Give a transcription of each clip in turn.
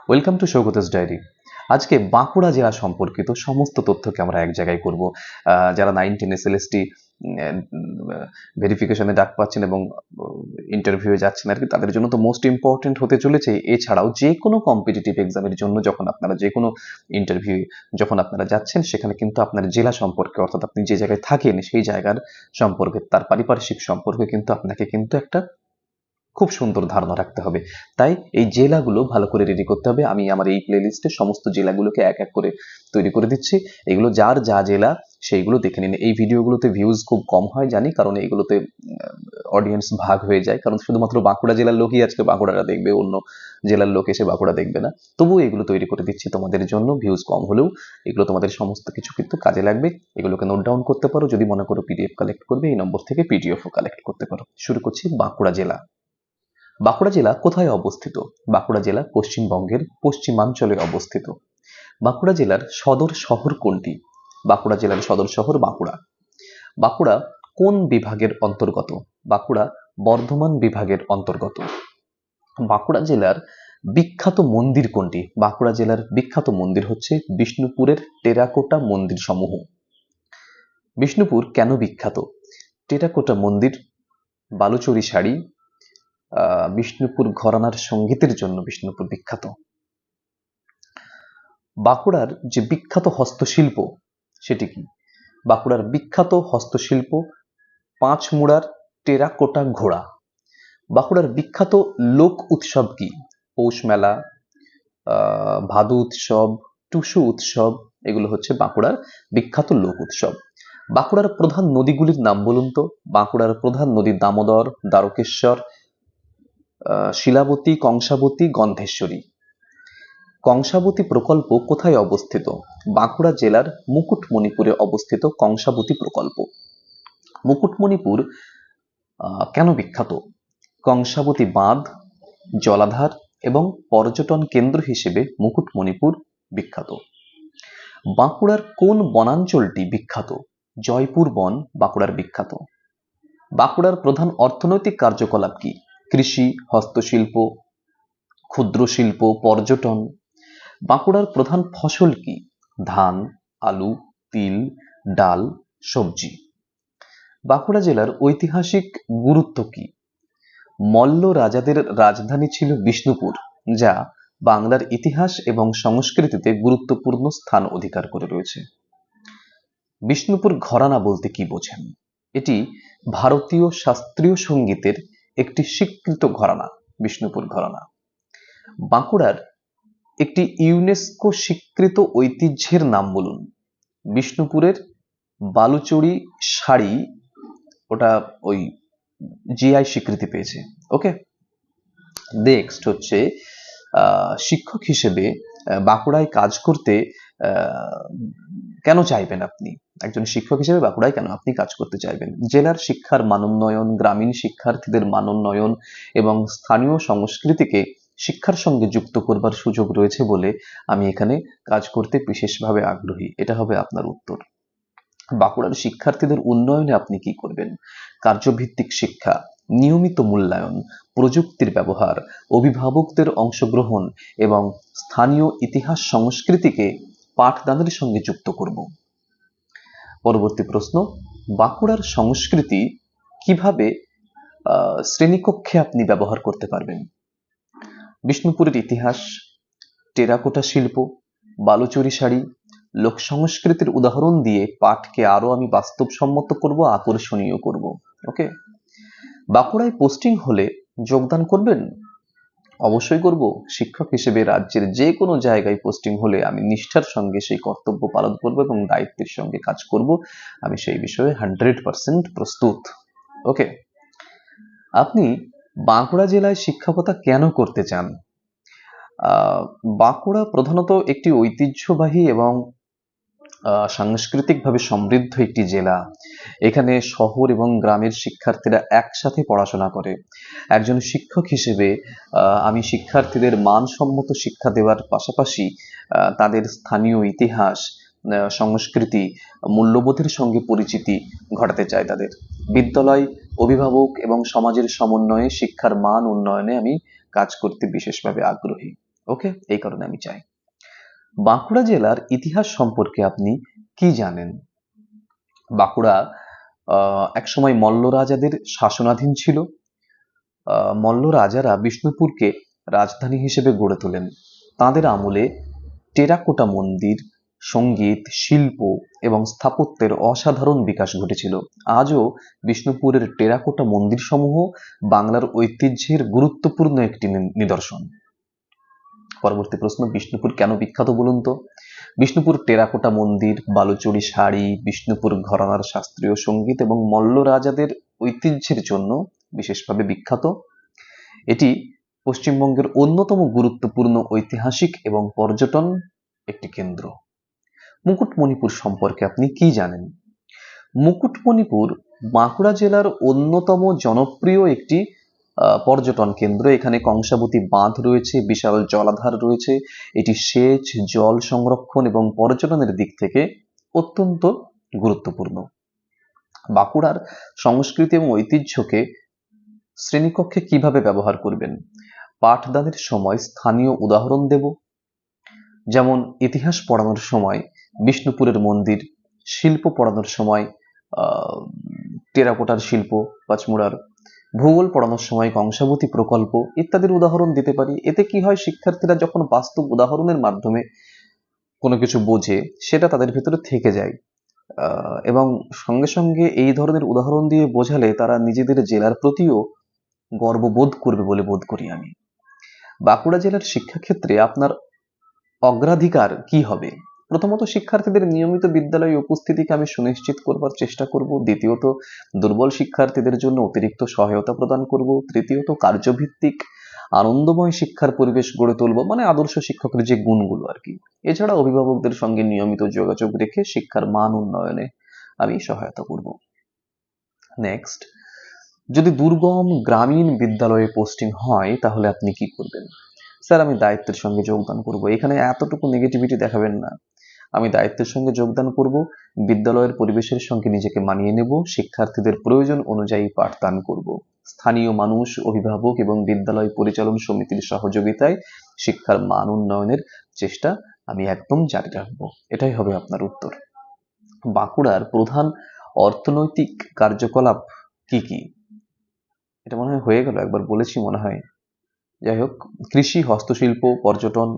Welcome to সৌগতেস diary. আজকে বাঁকুড়া জেলা সম্পর্কিত সমস্ত তথ্যকে আমরা এক জায়গায় করব। যারা 9-10 এসএলএসটি ভেরিফিকেশনে ডাক পাচ্ছেন এবং ইন্টারভিউয়ে যাচ্ছেন আর কি, তাদের জন্য তো মোস্ট ইম্পর্টেন্ট হতে চলেছে। এছাড়াও যে কোনো কম্পিটিটিভ এক্সামের জন্য যখন আপনারা যে কোনো ইন্টারভিউ যখন আপনারা যাচ্ছেন, সেখানে কিন্তু আপনার জেলা সম্পর্কে, অর্থাৎ আপনি যে জায়গায় থাকেন সেই জায়গার সম্পর্কে, তার পারিপার্শ্বিক সম্পর্কে কিন্তু আপনাকে কিন্তু একটা খুব সুন্দর ধারণা রাখতে হবে। তাই এই জেলাগুলো ভালো করে রেডি করতে হবে। আমি আমার এই প্লেলিস্টে সমস্ত জেলাগুলোকে এক এক করে তৈরি করে দিচ্ছি। এগুলো যার যা জেলা সেইগুলো দেখে নিন। এই ভিডিওগুলোতে ভিউজ খুব কম হয় জানি, কারণ এগুলোতে অডিয়েন্স ভাগ হয়ে যায়, কারণ শুধুমাত্র বাঁকুড়া জেলার লোকই আজকে বাঁকুড়াটা দেখবে, অন্য জেলার লোক এসে বাঁকুড়া দেখবে না। তবুও এগুলো তৈরি করে দিচ্ছি তোমাদের জন্য। ভিউজ কম হলেও এগুলো তোমাদের সমস্ত কিছু কিন্তু কাজে লাগবে। এগুলোকে নোট ডাউন করতে পারো। যদি মনে করো পিডিএফ কালেক্ট করবে, এই নম্বর থেকে পিডিএফও কালেক্ট করতে পারো। শুরু করছি বাঁকুড়া জেলা। বাঁকুড়া জেলা কোথায় অবস্থিত? বাঁকুড়া জেলা পশ্চিমবঙ্গের পশ্চিমাঞ্চলে অবস্থিত। বাঁকুড়া জেলার সদর শহর কোনটি? বাঁকুড়া জেলার সদর শহর বাঁকুড়া। বাঁকুড়া কোন বিভাগের অন্তর্গত? বাঁকুড়া বর্ধমান বিভাগের অন্তর্গত। বাঁকুড়া জেলার বিখ্যাত মন্দির কোনটি? বাঁকুড়া জেলার বিখ্যাত মন্দির হচ্ছে বিষ্ণুপুরের টেরাকোটা মন্দির সমূহ। বিষ্ণুপুর কেন বিখ্যাত? টেরাকোটা মন্দির, বালুচরী শাড়ি, বিষ্ণুপুর ঘরানার সঙ্গীতের জন্য বিষ্ণুপুর বিখ্যাত। বাঁকুড়ার যে বিখ্যাত হস্তশিল্প সেটি কি? বাঁকুড়ার বিখ্যাত হস্তশিল্প পাঁচমুড়ার টেরাকোটা ঘোড়া। বাঁকুড়ার বিখ্যাত লোক উৎসব কি? পৌষ মেলা, ভাদু উৎসব, টুসু উৎসব, এগুলো হচ্ছে বাঁকুড়ার বিখ্যাত লোক উৎসব। বাঁকুড়ার প্রধান নদীগুলির নাম বলুন তো। বাঁকুড়ার প্রধান নদী দামোদর, দ্বারকেশ্বর, শিলাবতী, কংসাবতী, গন্ধেশ্বরী। কংসাবতী প্রকল্প কোথায় অবস্থিত? বাঁকুড়া জেলার মুকুটমণিপুরে অবস্থিত কংসাবতী প্রকল্প। মুকুটমণিপুর কেন বিখ্যাত? কংসাবতী বাঁধ, জলাধার এবং পর্যটন কেন্দ্র হিসেবে মুকুটমণিপুর বিখ্যাত। বাঁকুড়ার কোন বনাঞ্চলটি বিখ্যাত? জয়পুর বন বাঁকুড়ার বিখ্যাত। বাঁকুড়ার প্রধান অর্থনৈতিক কার্যকলাপ কি? কৃষি, হস্তশিল্প, ক্ষুদ্র শিল্প, পর্যটন। বাঁকুড়ার প্রধান ফসল কি? ধান, আলু, তিল, ডাল, সবজি। বাঁকুড়া জেলার ঐতিহাসিক গুরুত্ব কি? মল্ল রাজাদের রাজধানী ছিল বিষ্ণুপুর, যা বাংলার ইতিহাস এবং সংস্কৃতিতে গুরুত্বপূর্ণ স্থান অধিকার করে রয়েছে। বিষ্ণুপুর ঘরানা বলতে কি বোঝেন? এটি ভারতীয় শাস্ত্রীয় সঙ্গীতের একটি স্বীকৃত ঘরানা, বিষ্ণুপুর ঘরানা। বাঁকুড়ার একটি ইউনেস্কো স্বীকৃত ঐতিহ্যের নাম বলুন। বিষ্ণুপুরের বালুচরী শাড়ি, ওটা ওই জিআই স্বীকৃতি পেয়েছে। ওকে, নেক্সট হচ্ছে শিক্ষক হিসেবে বাঁকুড়ায় কাজ করতে কেন চাইবেন আপনি? একজন শিক্ষক হিসেবে বাঁকুড়ায় কেন আপনি কাজ করতে চাইবেন? জেলার শিক্ষার মানোন্নয়ন, গ্রামীণ শিক্ষার্থীদের মানোন্নয়ন এবং স্থানীয় সংস্কৃতিকে শিক্ষার সঙ্গে যুক্ত করবার সুযোগ রয়েছে বলে আমি এখানে কাজ করতে বিশেষভাবে আগ্রহী। এটা হবে আপনার উত্তর। বাঁকুড়ার শিক্ষার্থীদের উন্নয়নে আপনি কি করবেন? কার্যভিত্তিক শিক্ষা, নিয়মিত মূল্যায়ন, প্রযুক্তির ব্যবহার, অভিভাবকদের অংশগ্রহণ এবং স্থানীয় ইতিহাস সংস্কৃতিকে পাঠদানের সঙ্গে যুক্ত করব। পরবর্তী প্রশ্ন, বাঁকুড়ার সংস্কৃতি কিভাবে শ্রেণীকক্ষে আপনি ব্যবহার করতে পারবেন? বিষ্ণুপুরের ইতিহাস, টেরাকোটা শিল্প, বালুচরী শাড়ি, লোক সংস্কৃতির উদাহরণ দিয়ে পাঠকে আরো আমি বাস্তবসম্মত করব, আকর্ষণীয় করব। ওকে, বাঁকুড়ায় পোস্টিং হলে যোগদান করবেন? অবশ্যই করব। শিক্ষক হিসেবে রাজ্যের যে কোনো জায়গায় পোস্টিং হলে আমি নিষ্ঠার সঙ্গে সেই কর্তব্য পালন করব এবং দায়িত্বের সঙ্গে কাজ করব। আমি সেই বিষয়ে 100% প্রস্তুত। ওকে, আপনি বাঁকুড়া জেলায় শিক্ষকতা কেন করতে চান? বাঁকুড়া প্রধানত একটি ঐতিহ্যবাহী এবং সাংস্কৃতিকভাবে সমৃদ্ধ একটি জেলা। এখানে শহর এবং গ্রামের শিক্ষার্থীরা একসাথে পড়াশোনা করে। একজন শিক্ষক হিসেবে আমি শিক্ষার্থীদের মানসম্মত শিক্ষা দেওয়ার পাশাপাশি তাদের স্থানীয় ইতিহাস, সংস্কৃতি, মূল্যবোধের সঙ্গে পরিচিতি ঘটাতে চাই। তাদের বিদ্যালয়, অভিভাবক এবং সমাজের সমন্বয়ে শিক্ষার মান উন্নয়নে আমি কাজ করতে বিশেষভাবে আগ্রহী। ওকে, এই কারণে আমি চাই। বাঁকুড়া জেলার ইতিহাস সম্পর্কে আপনি কি জানেন? বাঁকুড়া একসময় মল্ল রাজাদের শাসনাধীন ছিল। মল্ল রাজারা বিষ্ণুপুরকে রাজধানী হিসেবে গড়ে তোলেন। তাঁদের আমলে টেরাকোটা মন্দির, সঙ্গীত, শিল্প এবং স্থাপত্যের অসাধারণ বিকাশ ঘটেছিল। আজও বিষ্ণুপুরের টেরাকোটা মন্দিরসমূহ বাংলার ঐতিহ্যের গুরুত্বপূর্ণ একটি নিদর্শন। পরবর্তী প্রশ্ন, বিষ্ণুপুর কেন বিখ্যাত বলুন তো? বিষ্ণুপুর টেরাকোটা মন্দির, বালুচরী শাড়ি, বিষ্ণুপুর ঘরানার শাস্ত্রীয় সঙ্গীত এবং মল্ল রাজাদের ঐতিহ্যের জন্য বিশেষভাবে বিখ্যাত। এটি পশ্চিমবঙ্গের অন্যতম গুরুত্বপূর্ণ ঐতিহাসিক এবং পর্যটন একটি কেন্দ্র। মুকুটমণিপুর সম্পর্কে আপনি কি জানেন? মুকুটমণিপুর বাঁকুড়া জেলার অন্যতম জনপ্রিয় একটি পর্যটন কেন্দ্র। এখানে কংসাবতী বাঁধ রয়েছে, বিশাল জলাধার রয়েছে। এটি সেচ, জল সংরক্ষণ এবং পর্যটনের দিক থেকে অত্যন্ত গুরুত্বপূর্ণ। বাঁকুড়ার সংস্কৃতি এবং ঐতিহ্যকে শ্রেণীকক্ষে কিভাবে ব্যবহার করবেন? পাঠদানের সময় স্থানীয় উদাহরণ দেব, যেমন ইতিহাস পড়ানোর সময় বিষ্ণুপুরের মন্দির, শিল্প পড়ানোর সময় টেরাকোটার শিল্প পাঁচমুড়ার, ভূগোল পড়ানোর সময় কংসাবতী প্রকল্প ইত্যাদির উদাহরণ দিতে পারি। এতে কি হয়, শিক্ষার্থীরা যখন বাস্তব উদাহরণের মাধ্যমে কোনো কিছু বোঝে সেটা তাদের ভিতরে থেকে যায়, এবং সঙ্গে সঙ্গে এই ধরনের উদাহরণ দিয়ে বোঝালে তারা নিজেদের জেলার প্রতিও গর্ববোধ করবে বলে বোধ করি আমি। বাঁকুড়া জেলার শিক্ষাক্ষেত্রে আপনার অগ্রাধিকার কি হবে? প্রথমত, শিক্ষার্থীদের নিয়মিত বিদ্যালয়ে উপস্থিতিকে আমি সুনিশ্চিত করবার চেষ্টা করব। দ্বিতীয়ত, দুর্বল শিক্ষার্থীদের জন্য অতিরিক্ত সহায়তা প্রদান করব। তৃতীয়ত, কার্যভিত্তিক আনন্দময় শিক্ষার পরিবেশ গড়ে তুলব, মানে আদর্শ শিক্ষকের যে গুণগুলো আর কি। এছাড়া অভিভাবকদের সঙ্গে নিয়মিত যোগাযোগ রেখে শিক্ষার মান উন্নয়নে আমি সহায়তা করব। নেক্সট, যদি দুর্গম গ্রামীণ বিদ্যালয়ে পোস্টিং হয় তাহলে আপনি কি করবেন? স্যার, আমি দায়িত্বের সঙ্গে যোগদান করব। এখানে এতটুকু নেগেটিভিটি দেখাবেন না। আমি দায়িত্বের সঙ্গে যোগদান করব, বিদ্যালয়ের পরিবেশের সঙ্গে নিজেকে মানিয়ে নেব, শিক্ষার্থীদের প্রয়োজন অনুযায়ী পাঠদান করব। স্থানীয় মানুষ, অভিভাবক এবং বিদ্যালয় পরিচালন সমিতির সহযোগিতায় শিক্ষার মান উন্নয়নের চেষ্টা আমি একদম জারি রাখবো। এটাই হবে আপনার উত্তর। বাঁকুড়ার প্রধান অর্থনৈতিক কার্যকলাপ কি কি? এটা মনে হয় হয়ে গেল, একবার বলেছি মনে হয়। যাই হোক, কৃষি, হস্তশিল্প, পর্যটন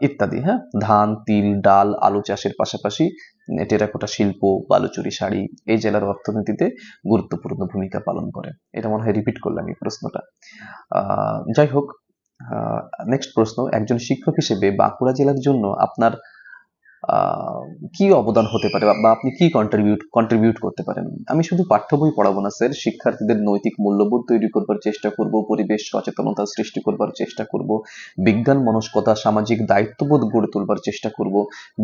ইত্যাদি। হ্যাঁ, ধান, তিল, ডাল, আলু চাষের পাশাপাশি টেরাকোটা শিল্প, বালুচরী শাড়ি এই জেলার অর্থনীতিতে গুরুত্বপূর্ণ ভূমিকা পালন করে। এটা মনে হয় রিপিট করলাম এই প্রশ্নটা। যাই হোক, নেক্সট প্রশ্ন, একজন শিক্ষক হিসেবে বাঁকুড়া জেলার জন্য আপনার কি অবদান হতে পারে বা আপনি কি কন্ট্রিবিউট করতে পারেন? আমি শুধু পাঠ্য বই পড়াবো না স্যার, শিক্ষার্থীদের নৈতিক মূল্যবোধ তৈরি করবার চেষ্টা করব, পরিবেশ সচেতনতা সৃষ্টি করবার চেষ্টা করব, বিজ্ঞান মনস্কতা, সামাজিক দায়িত্ববোধ গড়ে তুলবার চেষ্টা করব,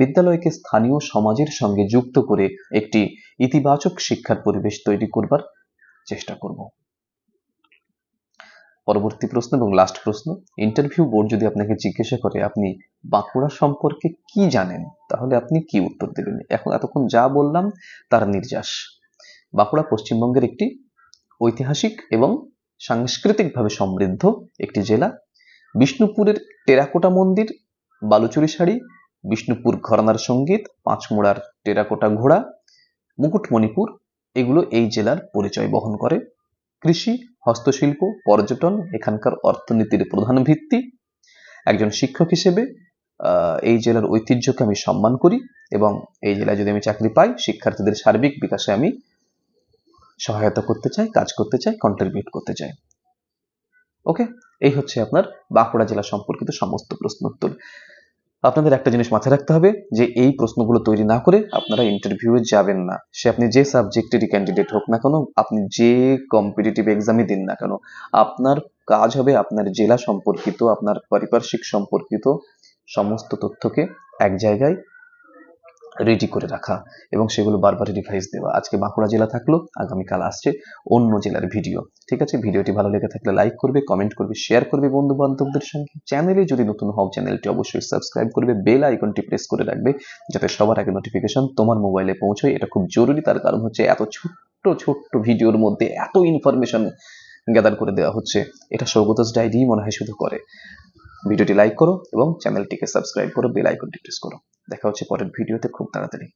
বিদ্যালয়কে স্থানীয় সমাজের সঙ্গে যুক্ত করে একটি ইতিবাচক শিক্ষার পরিবেশ তৈরি করবার চেষ্টা করব। পরবর্তী প্রশ্ন এবং লাস্ট প্রশ্ন, ইন্টারভিউ বোর্ড যদি আপনাকে জিজ্ঞাসা করে আপনি বাঁকুড়া সম্পর্কে কি জানেন, তাহলে আপনি কি উত্তর দেবেন? এতক্ষণ যা বললাম তার নির্যাস। বাঁকুড়া পশ্চিমবঙ্গের একটি ঐতিহাসিক এবং সাংস্কৃতিকভাবে সমৃদ্ধ একটি জেলা। বিষ্ণুপুরের টেরাকোটা মন্দির, বালুচরী শাড়ি, বিষ্ণুপুর ঘরানার সঙ্গীত, পাঁচমুড়ার টেরাকোটা ঘোড়া, মুকুটমণিপুর এগুলো এই জেলার পরিচয় বহন করে। কৃষি, হস্তশিল্প, পর্যটন এখানকার অর্থনীতির প্রধান ভিত্তি। একজন শিক্ষক হিসেবে এই জেলার ঐতিহ্যকে আমি সম্মান করি এবং এই জেলায় যদি আমি চাকরি পাই, শিক্ষার্থীদের সার্বিক বিকাশে আমি সহায়তা করতে চাই, কাজ করতে চাই, কন্ট্রিবিউট করতে চাই। ওকে, এই হচ্ছে আপনার বাঁকুড়া জেলা সম্পর্কিত সমস্ত প্রশ্ন উত্তর। আপনাদের একটা জিনিস মাথায় রাখতে হবে যে এই প্রশ্নগুলো তৈরি না করে আপনারা ইন্টারভিউয়ে যাবেন না। সে আপনি যে সাবজেক্টেরই ক্যান্ডিডেট হোক না কেন, আপনি যে কম্পিটিটিভ এক্সামই দিন না কেন, আপনার কাজ হবে আপনার জেলা সম্পর্কিত, আপনার পারিপার্শ্বিক সম্পর্কিত সমস্ত তথ্যকে এক জায়গায় রেডি করে রাখা এবং সেগুলো বারবার রিভাইজ দেওয়া। আজকে বাঁকুড়া জেলা থাকলো, আগামীকাল আসছে অন্য জেলার ভিডিও। ঠিক আছে, ভিডিওটি ভালো লেগে থাকলে লাইক করবে, কমেন্ট করবে, শেয়ার করবে বন্ধু বান্ধবদের সঙ্গে। চ্যানেলে যদি নতুন হও, চ্যানেলটি অবশ্যই সাবস্ক্রাইব করবে, বেল আইকনটি প্রেস করে রাখবে যাতে সবার আগে নোটিফিকেশন তোমার মোবাইলে পৌঁছয়। এটা খুব জরুরি, তার কারণ হচ্ছে এত ছোট্ট ছোট্ট ভিডিওর মধ্যে এত ইনফরমেশন গ্যাদার করে দেওয়া হচ্ছে। এটা সৌগতাস ডায়েরি মনে হয় শুধু করে। ভিডিওটি লাইক করো এবং চ্যানেলটিকে সাবস্ক্রাইব করো, বেল আইকনটি প্রেস করো। দেখা হচ্ছে পরের ভিডিওতে খুব তাড়াতাড়ি।